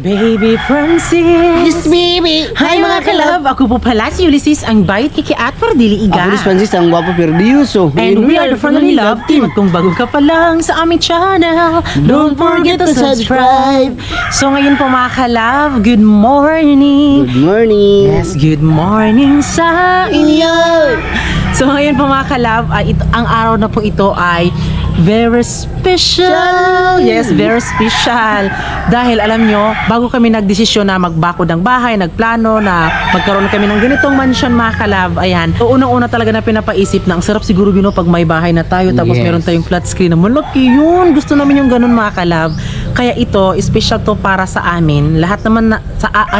Baby Francis! Yes, baby! Hi mga kalab! Ako po pala si Ulysses, ang bayit kikiat para dili iga. Ako si Francis, ang wapo perdiuso. And we are the Friendly Love Team. At kung bago ka pa lang sa aming channel, don't forget to subscribe. So ngayon po mga kalab, good morning! Good morning! Yes, good morning sa inyo! So ngayon po mga kalab, ang araw na po ito ay very special! Yes, very special. Dahil alam nyo, bago kami nagdesisyon na magbakod ng bahay, nagplano na magkaroon kami ng ganitong mansion mga kalab, ayan. So unang-una talaga na pinapaisip na ang sarap siguro yun pag may bahay na tayo, tapos Yes. meron tayong flat screen na malaki yun. Gusto namin yung ganun mga kalab. Kaya ito, special to para sa amin. Lahat naman,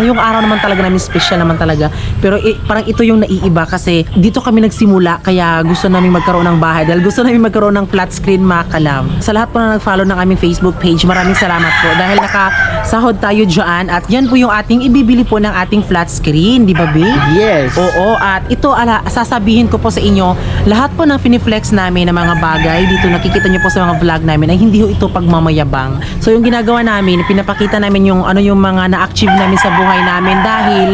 yung araw naman talaga namin special naman talaga. Pero parang ito yung naiiba kasi dito kami nagsimula, kaya gusto namin magkaroon ng bahay. Dahil gusto namin magkaroon ng flat screen mga kalab. Sa lahat po na nag-follow ng aming Facebook page, maraming salamat po. Dahil nakasahod tayo dyan at yan po yung ating ibibili po ng ating flat screen. Di ba, babe? Yes! Oo, at ito, sasabihin ko po sa inyo, lahat po ng finiflex namin ng mga bagay, dito nakikita nyo po sa mga vlog namin, ay hindi ho ito pagmamayabang. So yung ginagawa namin, pinapakita namin yung yung mga na-achieve namin sa buhay namin dahil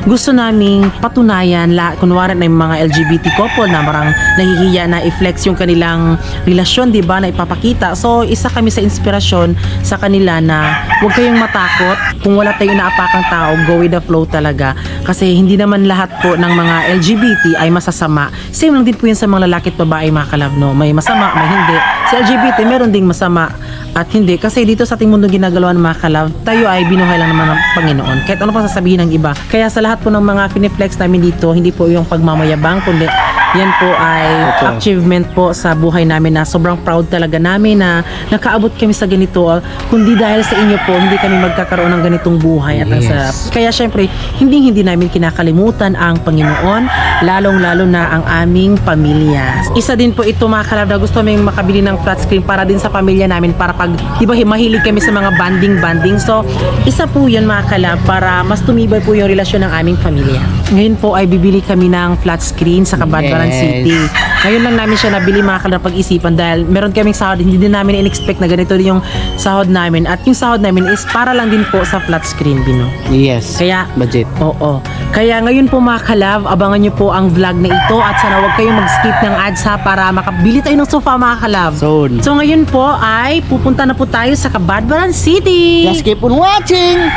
gusto naming patunayan, kunwari na yung mga LGBT couple na marang nahihiya na i-flex yung kanilang relasyon, di ba, na ipapakita. So isa kami sa inspirasyon sa kanila na huwag kayong matakot kung wala tayong inaapakang tao, go with the flow talaga. Kasi hindi naman lahat po ng mga LGBT ay masasama. Same lang din po yun sa mga lalaki at babae mga kalab, no? May masama, may hindi. Sa LGBT, meron ding masama at hindi. Kasi dito sa ating mundo ginagalawan mga kalab, tayo ay binuhay lang naman ng Panginoon. Kahit ano pa sasabihin ng iba. Kaya sa lahat po ng mga finiflex namin dito, hindi po yung pagmamayabang, kundi yan po ay achievement po sa buhay namin na sobrang proud talaga namin na nakaabot kami sa ganito. Kundi dahil sa inyo po, hindi kami magkakaroon ng ganitong buhay at ang sarap. Kaya syempre, hindi namin kinakalimutan ang Panginoon, lalong-lalo na ang aming pamilya. Isa din po ito mga kalab na gusto namin makabili ng flat screen para din sa pamilya namin para pag, di ba, mahilig kami sa mga banding. So, isa po yun mga kalab para mas tumibay po yung relasyon ng aming pamilya. Ngayon po ay bibili kami ng flat screen sa Cabadbaran City. Ngayon lang namin siya nabili mga kalab pag-isipan dahil meron kaming sahod, hindi din namin in-expect na ganito yung sahod namin. At yung sahod namin is para lang din po sa flat screen, Bino. Yes! Kaya, budget. Oo. Kaya ngayon po mga kalab, abangan nyo po ang vlog na ito at sana huwag kayong mag-skip ng ads ha para makabili tayo ng sofa mga kalab. Soon. So ngayon po ay pupunta na po tayo sa Cabadbaran City. Just keep on watching!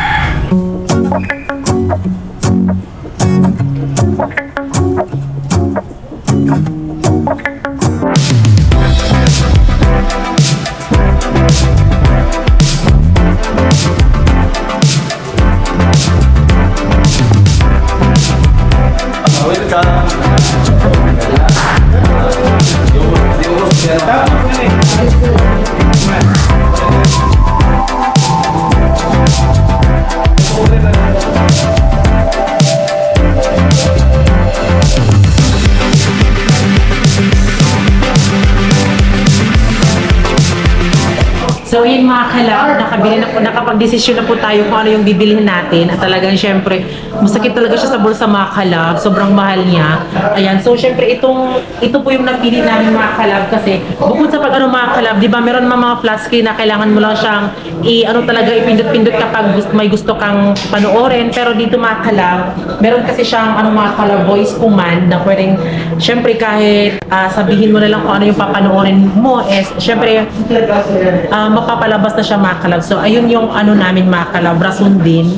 So yun mga kalab, nakapag-desisyon na po tayo kung ano yung bibilihin natin at talagang syempre masakit talaga siya sa bulsa mga kalab, sobrang mahal niya. Ayan, so syempre ito po yung napili namin mga kalab kasi bukod sa pag mga kalab, di ba meron mga flat screen na kailangan mo lang siyang ipindot-pindot kapag may gusto kang panoorin, pero dito mga kalab, meron kasi siyang mga kalab voice command na pwedeng syempre kahit sabihin mo na lang kung ano yung papanoorin mo syempre mapapalabas na siya mga kalab. So ayun yung namin mga kalab, rason din,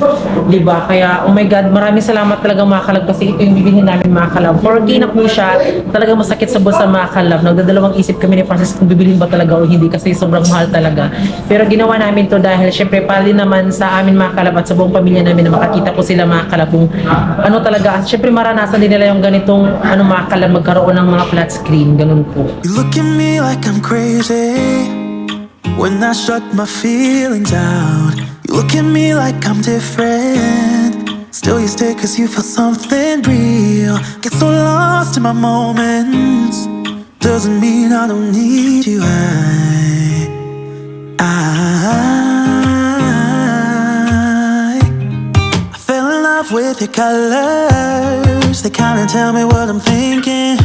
di ba? Kaya oh my god, maraming salamat talaga mga kalab kasi ito yung bibilhin namin mga kalab. 4K na po siya, talagang masakit sa bulsa mga kalab. Nagdadalawang isip kami ni Francis kung bibilhin ba talaga o hindi kasi sobrang mahal talaga. Pero ginawa namin to dahil syempre pali naman sa amin mga kalab at sa buong pamilya namin na makakita po sila mga kalab kung talaga. Syempre maranasan din nila yung ganitong mga kalab magkaroon ng mga flat screen, ganun po. You look at me like I'm crazy when I shut my feelings out. You look at me like I'm different, still you stay cause you feel something real. Get so lost in my moments, doesn't mean I don't need you. I fell in love with your colors, they kinda tell me what I'm thinking.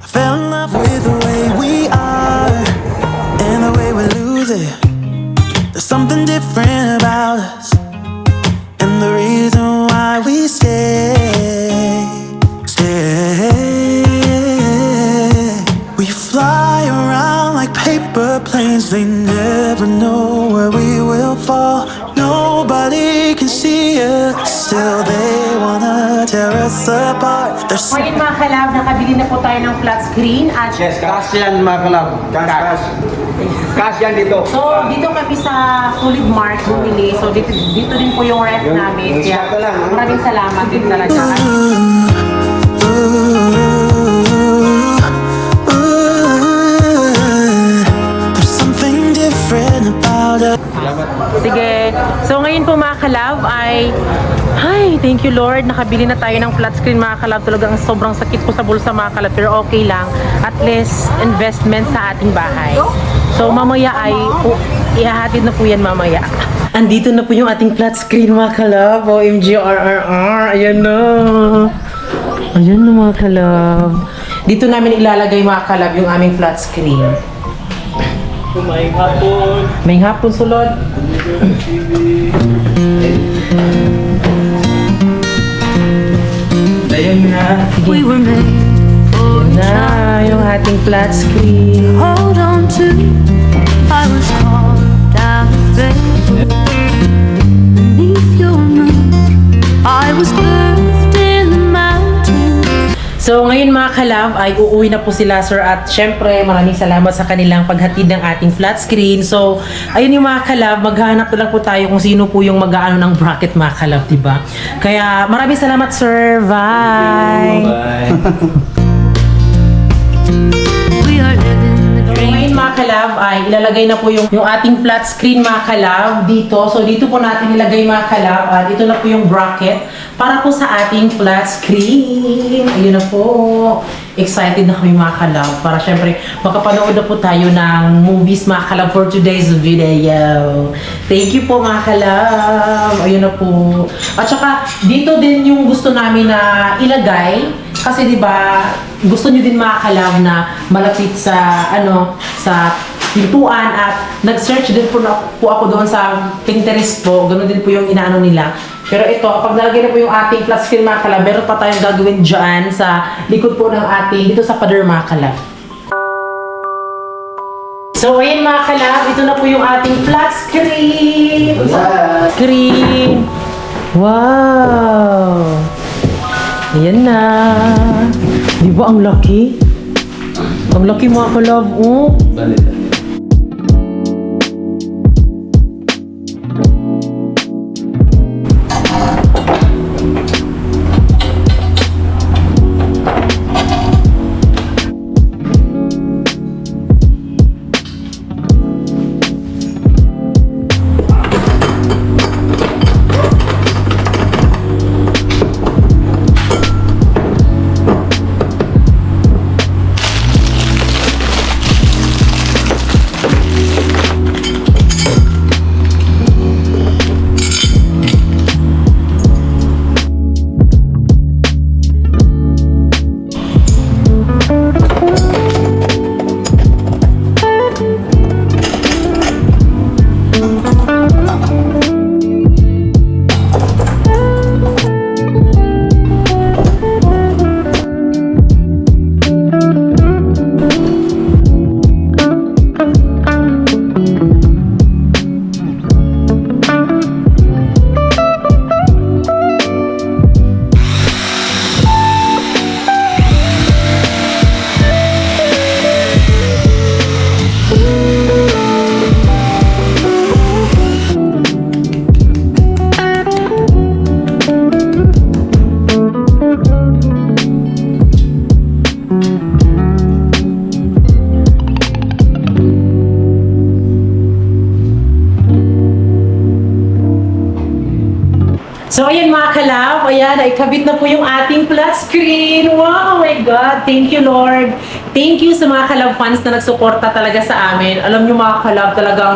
I fell in love with the way we are and the way we lose it. There's something different about us. wall, nobody can see it. Still they wanna tear us apart. There's Ngayon mga kalab, nakabili na po tayo ng flat screen at Yes, cash yan mga kalab. Cash. Cash yan dito. so dito kami sa Solid Mart bumili. So dito din po yung ref namin. yung Kaya stock lang, ha? maraming salamat din talaga. There's something different about it. Sige. So ngayon po mga kalab ay thank you Lord. Nakabili na tayo ng flat screen mga kalab. Talagang sobrang sakit po sa bulsa mga kalab. Pero okay lang. At least investment sa ating bahay. So mamaya ay ihahatid na po yan mamaya. Andito na po yung ating flat screen mga kalab. OMG RRR. Ayan na. Ayan na mga kalab. Dito namin ilalagay mga kalab yung aming flat screen. May hapon sulod. Ayan na. We were made for Ayan each na other. yung ating flat screen. Hold on to. I was carved out of faith. Beneath your moon, I was birthed in the mountains. So ngayon mga kalab ay uuwi na po sila sir at syempre maraming salamat sa kanilang paghatid ng ating flat screen. So ayun yung mga kalab, maghahanap na lang po tayo kung sino po yung mag-aano ng bracket mga kalab, diba? Kaya maraming salamat sir. Bye! We are living the So, dream. ngayon mga kalab ay ilalagay na po yung ating flat screen mga kalab dito. So dito po natin ilagay mga kalab at ito na po yung bracket para po sa ating flat screen. Ayun na po. Excited na kami mga kalab para syempre makapanood na po tayo ng movies mga kalab for today's video. Thank you po mga kalab. Ayun na po. At saka dito din yung gusto namin na ilagay kasi 'di ba gusto niyo din mga kalab na malapit sa sa pintuan at nag-search din po ako doon sa Pinterest po. Ganoon din po yung inaano nila. Pero ito, kapag nalagay na po yung ating flat screen mga kalab, meron pa tayong gagawin dyan sa likod po ng ating, dito sa pader mga kalab. So, ayun mga kalab, ito na po yung ating flat screen. Screen. Wow! Ayan na. Di ba ang laki? Ang laki mga kalab, oh. So, ayan mga kalab, ayan, ikabit na po yung ating flat screen. Wow, oh my God, thank you Lord. Thank you sa mga kalab fans na nagsuporta talaga sa amin. Alam nyo mga kalab, talagang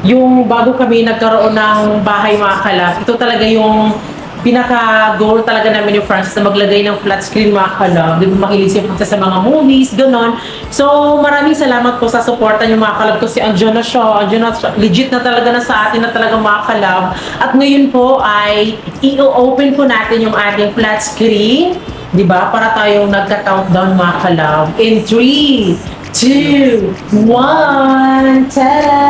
yung bago kami nagkaroon ng bahay mga kalab, ito talaga yung pinaka-goal talaga namin yung Francis na maglagay ng flat screen mga kalab. Di ba makilig siya sa mga movies, ganon. So, maraming salamat po sa suporta niyo mga kalab kasi andyan na siya, legit na talaga na sa atin na talaga mga kalab. At ngayon po ay i-open po natin yung ating flat screen, di ba? Para tayong nagka-countdown mga kalab. In 3, 2, 1, ta-da!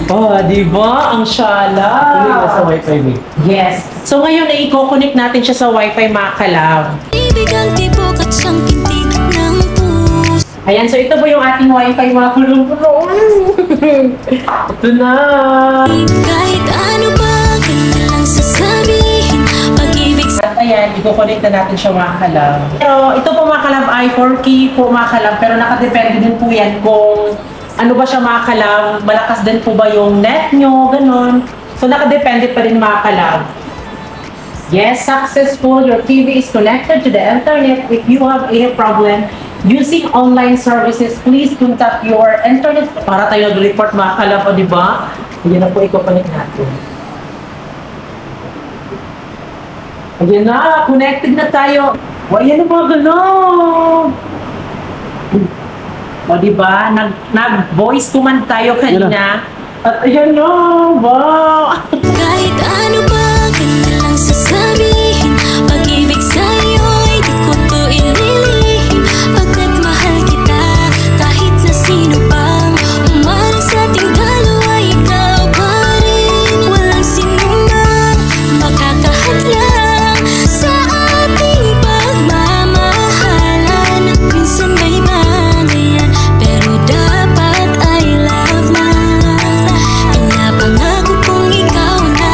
Oh, di ba? Ang syala. Sa wifi mo. Yes. So ngayon ay i-connect natin siya sa wifi mga kalab. Ibigang tibok at siyang tintig ng puso. Ayan, so ito po yung ating wifi mga kulong-kulong. Ito na. Kahit ano ba, kanya lang sasabihin. Pag-ibig At ayan, i-connect na natin siya mga kalab. Pero ito po mga kalab ay 4K po mga kalab. Pero nakadepende din po yan kung ano ba siya mga kalab. Malakas din po ba yung net nyo, ganon. So nakadepende pa rin mga kalab. Yes, successful. Your TV is connected to the internet. If you have any problem using online services, please contact your internet. Para tayo nag-report mga kalab, o diba? Ayan na po, i-connect natin. Ayan na, connected na tayo. O, ayan na mga gano'n. O, diba? Nag-voice command tayo kanina. At ayan na, wow! kahit ano ba, kanya lang sasabihin. Pag-ibig sa'yo'y di ko to ililihim. Pagkat mahal kita, kahit na sino pang umarang sa ating dalawa, ikaw pa rin. Walang sinumang makakahadlang sa ating pagmamahalan. Minsan may bangayan, pero dapat I love na. Pinapangako kong ikaw na.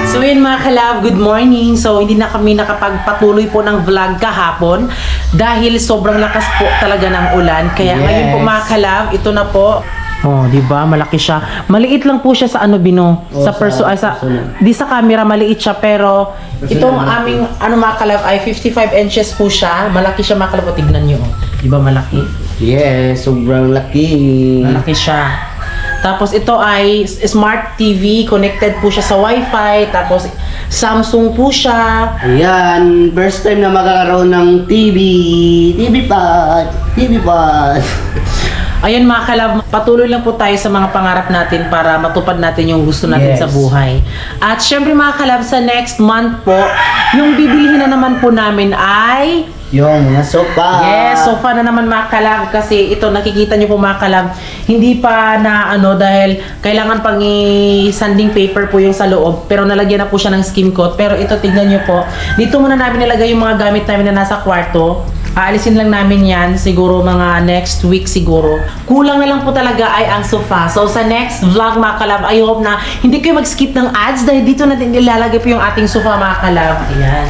So yun mga kalab, good morning. So hindi na kami nakapagpatuloy po ng vlog kahapon dahil sobrang lakas po talaga ng ulan. Kaya ngayon po mga kalab, ito na po. Oh, di ba? Malaki siya. Maliit lang po siya sa ano bino, sa di sa camera maliit siya pero itong aming ano mga kalab ay 55 inches po siya. Malaki siya mga kalab. O, tignan niyo. Oh. Di ba malaki? Yes, sobrang laki. Malaki siya. Tapos ito ay smart TV, connected po siya sa Wi-Fi. Tapos Samsung po siya. Ayan, first time na magkakaroon ng TV. TV pod. Ayan mga kalab, patuloy lang po tayo sa mga pangarap natin para matupad natin yung gusto natin Yes. sa buhay. At syempre mga kalab, sa next month po, yung bibilihin na naman po namin ay Yung mga sopa. yes, sofa na naman mga kalab kasi ito nakikita nyo po mga kalab, hindi pa na ano dahil kailangan pang i-sanding paper po yung sa loob pero nalagyan na po siya ng skim coat. Pero ito tignan nyo po, dito muna namin nilagay yung mga gamit namin na nasa kwarto. Aalisin lang namin yan siguro mga next week siguro. Kulang na lang po talaga ay ang sofa. So sa next vlog mga kalab, I hope na hindi kayo mag-skip ng ads dahil dito natin ilalagay po yung ating sofa mga kalab. Ayan.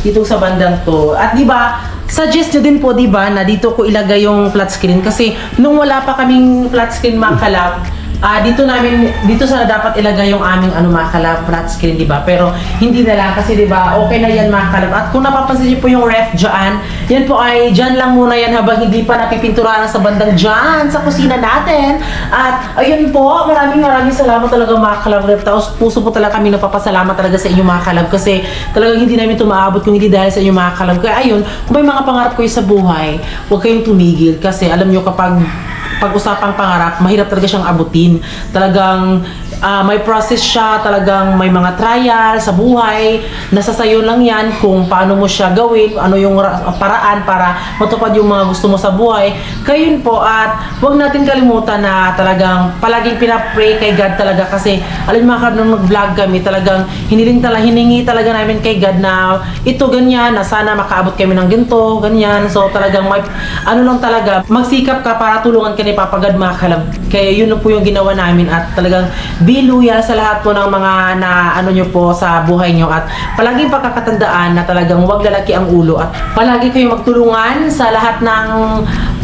Dito sa bandang to. At di ba, suggest nyo din po, di ba, na dito ko ilagay yung flat screen kasi nung wala pa kaming flat screen mga kalab, dito sana dapat ilagay yung aming ano mga kalab, flat screen, di ba? Pero hindi na lang kasi di ba, okay na yan mga kalab. At kung napapansin niyo po yung ref dyan, yan po ay dyan lang muna yan habang hindi pa napipinturahan sa bandang dyan sa kusina natin. At ayun po, maraming salamat talaga mga kalab. Tapos puso po talaga kami napapasalamat talaga sa inyo mga kalab kasi talagang hindi namin ito maabot kung hindi dahil sa inyo mga kalab. Kaya ayun, kung may mga pangarap kayo sa buhay, huwag kayong tumigil kasi alam nyo kapag pag-usapang pangarap, mahirap talaga siyang abutin. Talagang may process siya, talagang may mga trial sa buhay. Nasa sayo lang yan kung paano mo siya gawin, ano yung paraan para matupad yung mga gusto mo sa buhay. Kaya yun po, at huwag natin kalimutan na talagang palaging pinapray kay God talaga kasi alam mo mga nung nag-vlog kami, talagang hiningi talaga namin kay God na ito ganyan, na sana makaabot kami ng ganito, ganyan. So talagang may, ano lang talaga, magsikap ka para tulungan ka ni Papa God mga kalab. Kaya yun po yung ginawa namin at talagang be loyal sa lahat po ng mga na ano nyo po sa buhay nyo at palaging pagkakatandaan na talagang huwag lalaki ang ulo at palagi kayo magtulungan sa lahat ng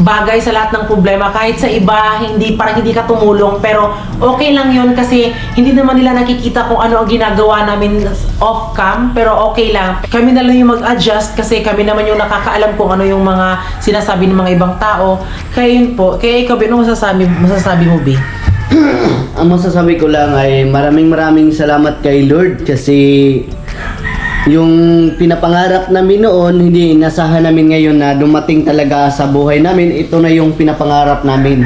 bagay, sa lahat ng problema. Kahit sa iba, parang hindi ka tumulong pero okay lang yun kasi hindi naman nila nakikita kung ano ang ginagawa namin off cam pero okay lang. Kami na lang yung mag-adjust kasi kami naman yung nakakaalam kung ano yung mga sinasabi ng mga ibang tao. Kaya yun po. Kaya ikaw, ano masasabi mo, Bi? Ang masasabi ko lang ay maraming salamat kay Lord kasi yung pinapangarap namin noon, hindi inasahan namin ngayon na dumating talaga sa buhay namin. Ito na yung pinapangarap namin.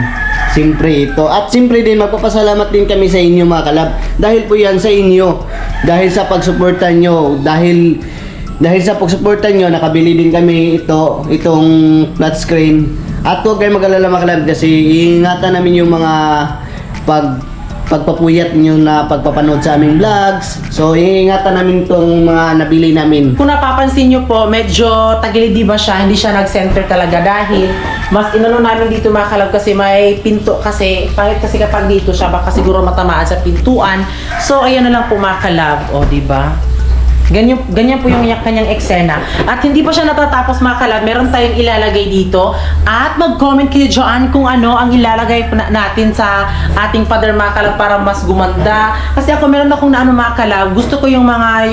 Siyempre ito. At siyempre din, magpapasalamat din kami sa inyo mga kalab. Dahil po yan sa inyo. Dahil sa pagsuporta nyo. Dahil sa pagsuporta nyo, nakabili din kami itong flat screen. At huwag kayo mag-alala mga kalab kasi iingatan namin yung mga pagpapuyat nyo na pagpapanood sa aming vlogs. So, iingatan namin itong mga nabili namin. Kung napapansin nyo po, medyo tagilid di ba siya, hindi siya nag-center talaga dahil mas inano namin dito mga kalab kasi may pinto kasi, pangit kasi kapag dito siya, baka siguro matamaan sa pintuan. So, ayan na lang po mga kalab, o di ba? Ganyan po yung kanyang eksena. At hindi pa siya natatapos mga kalab, meron tayong ilalagay dito. At mag-comment kayo dyan kung ano ang ilalagay natin sa ating pader mga kalab para mas gumanda. Kasi ako meron akong naano mga kalab, gusto ko yung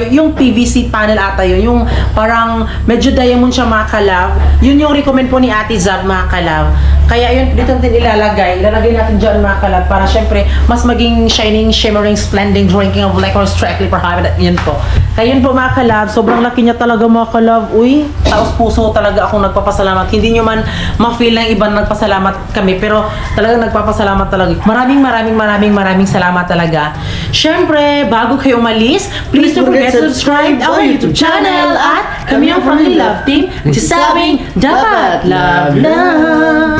yung PVC panel ata yun, yung parang medyo diamond siya mga kalab. Yun yung recommend po ni Ate Zab mga kalab. Kaya yun, dito natin ilalagay natin dyan mga kalab para syempre mas maging shining, shimmering, splendid, drinking of liquor strictly prohibited. Yun po. Kaya yun po mga kalab, sobrang laki niya talaga mga kalab. Uy, taos puso talaga akong nagpapasalamat. Hindi nyo man ma-feel ng ibang nagpasalamat kami, pero talagang nagpapasalamat talaga. Maraming salamat talaga. Syempre, bago kayo umalis, please don't forget to subscribe our YouTube channel at kami ang Family Love Team nagsasabing dapat love love.